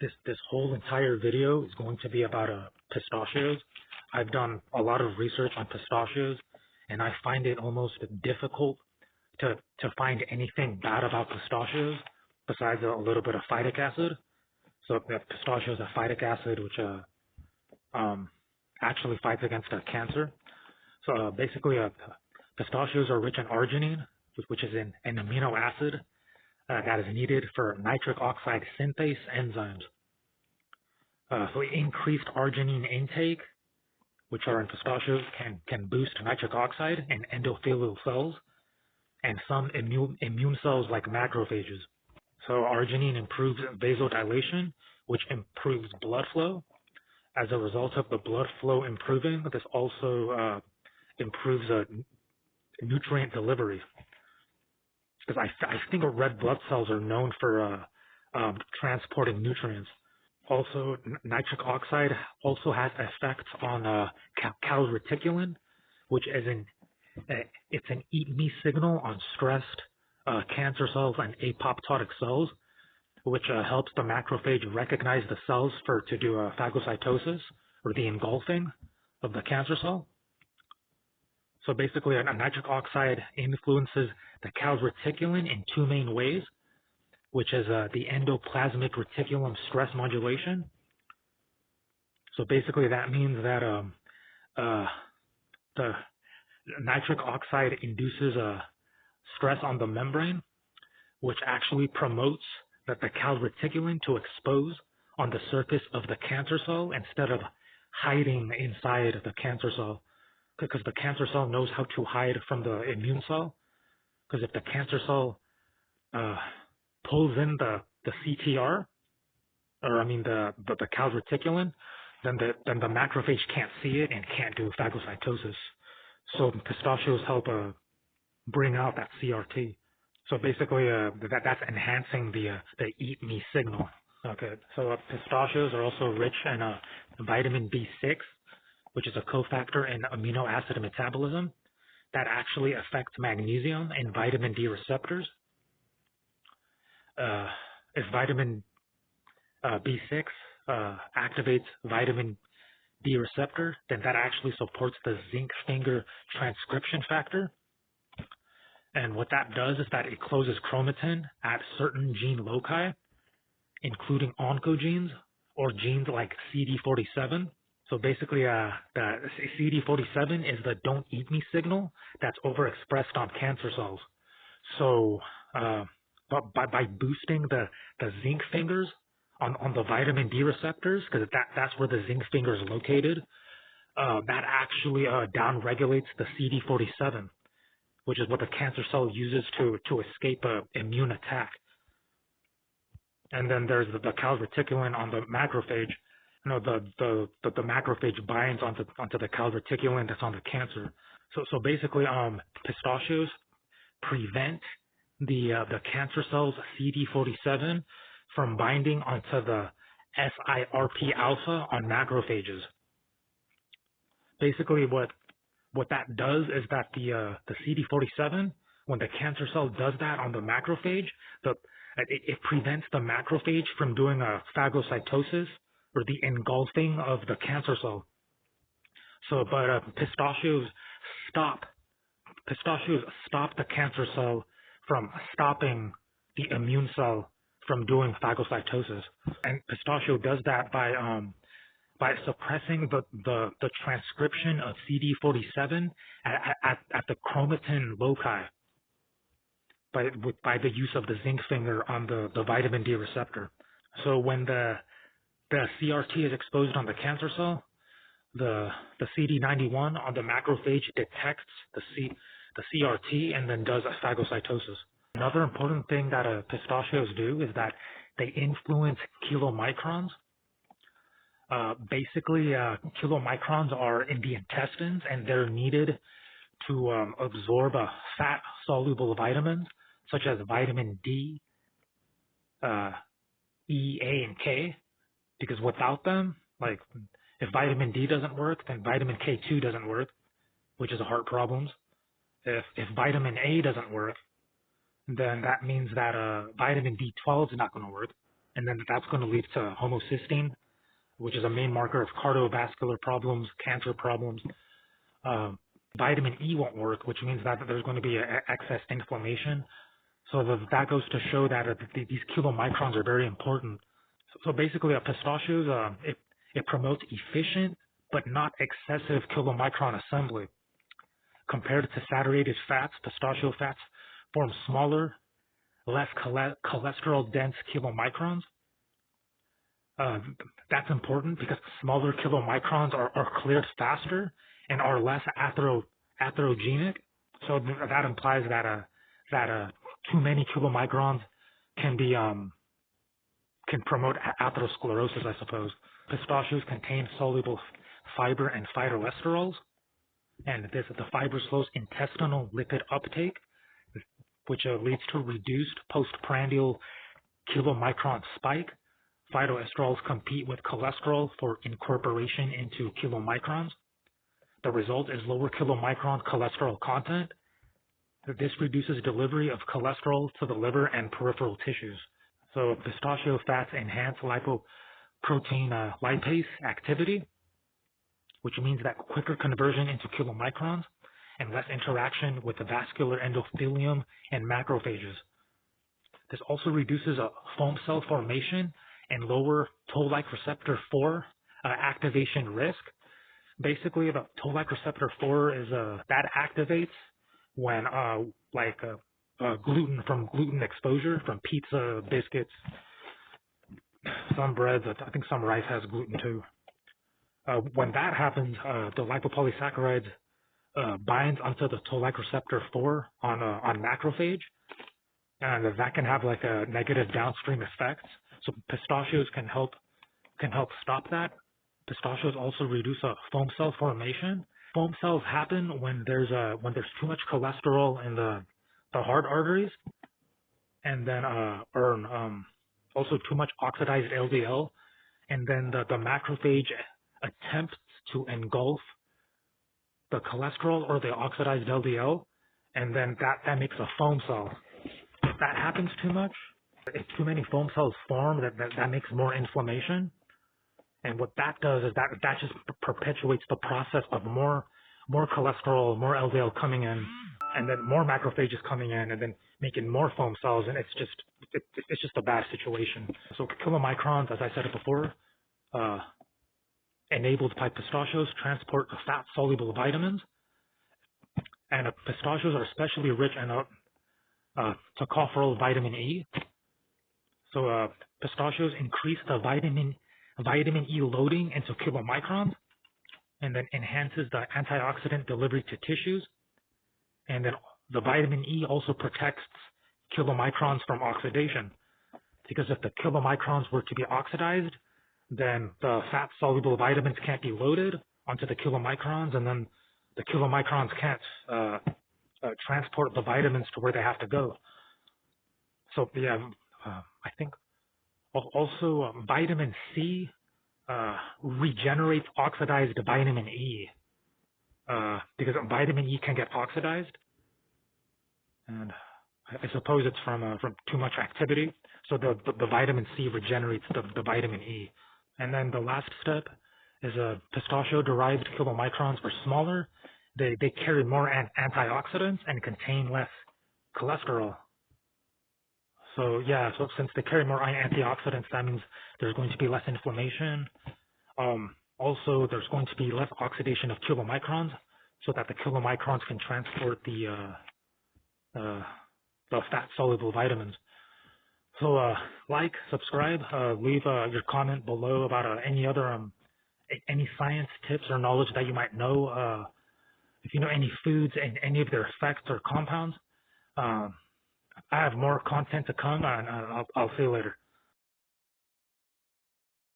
This whole entire video is going to be about pistachios. I've done a lot of research on pistachios, and I find it almost difficult to find anything bad about pistachios besides a little bit of phytic acid. So pistachios have phytic acid, which actually fights against cancer. So basically, pistachios are rich in arginine, which is an amino acid that is needed for nitric oxide synthase enzymes. So increased arginine intake, which are in pistachios, can boost nitric oxide in endothelial cells and some immune cells like macrophages. So arginine improves vasodilation, which improves blood flow. As a result of the blood flow improving, this also improves nutrient delivery. Because I think red blood cells are known for transporting nutrients. Also, nitric oxide also has effects on calreticulin, which is it's an eat me signal on stressed cancer cells and apoptotic cells, which helps the macrophage recognize the cells to do phagocytosis, or the engulfing of the cancer cell. So basically, a nitric oxide influences the calreticulin in two main ways, which is the endoplasmic reticulum stress modulation. So basically, that means that the nitric oxide induces stress on the membrane, which actually promotes the calreticulin to expose on the surface of the cancer cell instead of hiding inside the cancer cell. Because the cancer cell knows how to hide from the immune cell. Because if the cancer cell pulls in the CTR, or the calreticulin, then the macrophage can't see it and can't do phagocytosis. So pistachios help bring out that CRT. So basically, that's enhancing the eat me signal. Okay, so pistachios are also rich in vitamin B6, which is a cofactor in amino acid metabolism that actually affects magnesium and vitamin D receptors. If vitamin B6 activates vitamin D receptor, then that actually supports the zinc finger transcription factor. And what that does is that it closes chromatin at certain gene loci, including oncogenes or genes like CD47. So basically, the CD47 is the don't eat me signal that's overexpressed on cancer cells. So by boosting the zinc fingers on the vitamin D receptors, because that's where the zinc finger is located, that actually downregulates the CD47, which is what the cancer cell uses to escape an immune attack. And then there's the calreticulin on the macrophage. The macrophage binds onto the calreticulin that's on the cancer. So basically, pistachios prevent the cancer cells CD47 from binding onto the SIRP alpha on macrophages. Basically, what that does is that the CD47, when the cancer cell does that on the macrophage, it prevents the macrophage from doing a phagocytosis, or the engulfing of the cancer cell. So, but pistachios stop the cancer cell from stopping the immune cell from doing phagocytosis. And pistachio does that by suppressing the transcription of CD47 at the chromatin loci by the use of the zinc finger on the vitamin D receptor. So when the CRT is exposed on the cancer cell, the CD91 on the macrophage detects the CRT and then does a phagocytosis. Another important thing that pistachios do is that they influence chylomicrons. Basically, chylomicrons are in the intestines, and they're needed to absorb fat-soluble vitamins such as vitamin D, E, A, and K. Because without them, like if vitamin D doesn't work, then vitamin K2 doesn't work, which is heart problems. If vitamin A doesn't work, then that means that vitamin B12 is not going to work, and then that's going to lead to homocysteine, which is a main marker of cardiovascular problems, cancer problems. Vitamin E won't work, which means that there's going to be excess inflammation. So that goes to show that these chylomicrons are very important. So basically, pistachios, it promotes efficient but not excessive chylomicron assembly. Compared to saturated fats, pistachio fats form smaller, less cholesterol-dense chylomicrons. That's important because smaller chylomicrons are cleared faster and are less atherogenic. So that implies that too many chylomicrons can promote atherosclerosis, I suppose. Pistachios contain soluble fiber and phytoesterols, and the fiber slows intestinal lipid uptake, which leads to reduced postprandial chylomicron spike. Phytoesterols compete with cholesterol for incorporation into chylomicrons. The result is lower chylomicron cholesterol content. This reduces delivery of cholesterol to the liver and peripheral tissues. So pistachio fats enhance lipoprotein lipase activity, which means that quicker conversion into chylomicrons and less interaction with the vascular endothelium and macrophages. This also reduces foam cell formation and lower toll-like receptor 4 activation risk. Basically, the toll-like receptor 4 is that activates when gluten from gluten exposure from pizza, biscuits, some breads. I think some rice has gluten too. When that happens, the lipopolysaccharides binds onto the toll-like receptor 4 on macrophage, and that can have like a negative downstream effects. So pistachios can help stop that. Pistachios also reduce foam cell formation. Foam cells happen when there's too much cholesterol in the heart arteries, and then also too much oxidized LDL, and then the macrophage attempts to engulf the cholesterol or the oxidized LDL, and then that makes a foam cell. If that happens too much, if too many foam cells form, that makes more inflammation. And what that does is that just perpetuates the process of more cholesterol, more LDL coming in, and then more macrophages coming in, and then making more foam cells, and it's just a bad situation. So chylomicrons, as I said it before, enabled by pistachios, transport fat-soluble vitamins, and pistachios are especially rich in tocopherol vitamin E. So pistachios increase the vitamin E loading into chylomicrons, and then enhances the antioxidant delivery to tissues. And then the vitamin E also protects chylomicrons from oxidation, because if the chylomicrons were to be oxidized, then the fat-soluble vitamins can't be loaded onto the chylomicrons, and then the chylomicrons can't transport the vitamins to where they have to go. So yeah, I think also vitamin C regenerates oxidized vitamin E, because vitamin E can get oxidized, and I suppose it's from too much activity. So the vitamin C regenerates the vitamin E. And then the last step is pistachio-derived chylomicrons are smaller. They carry more antioxidants and contain less cholesterol. So yeah, so since they carry more antioxidants, that means there's going to be less inflammation. Also, there's going to be less oxidation of chylomicrons, so that the chylomicrons can transport the fat-soluble vitamins. So like, subscribe, leave your comment below about any other any science tips or knowledge that you might know. If you know any foods and any of their effects or compounds. I have more content to come, and I'll see you later.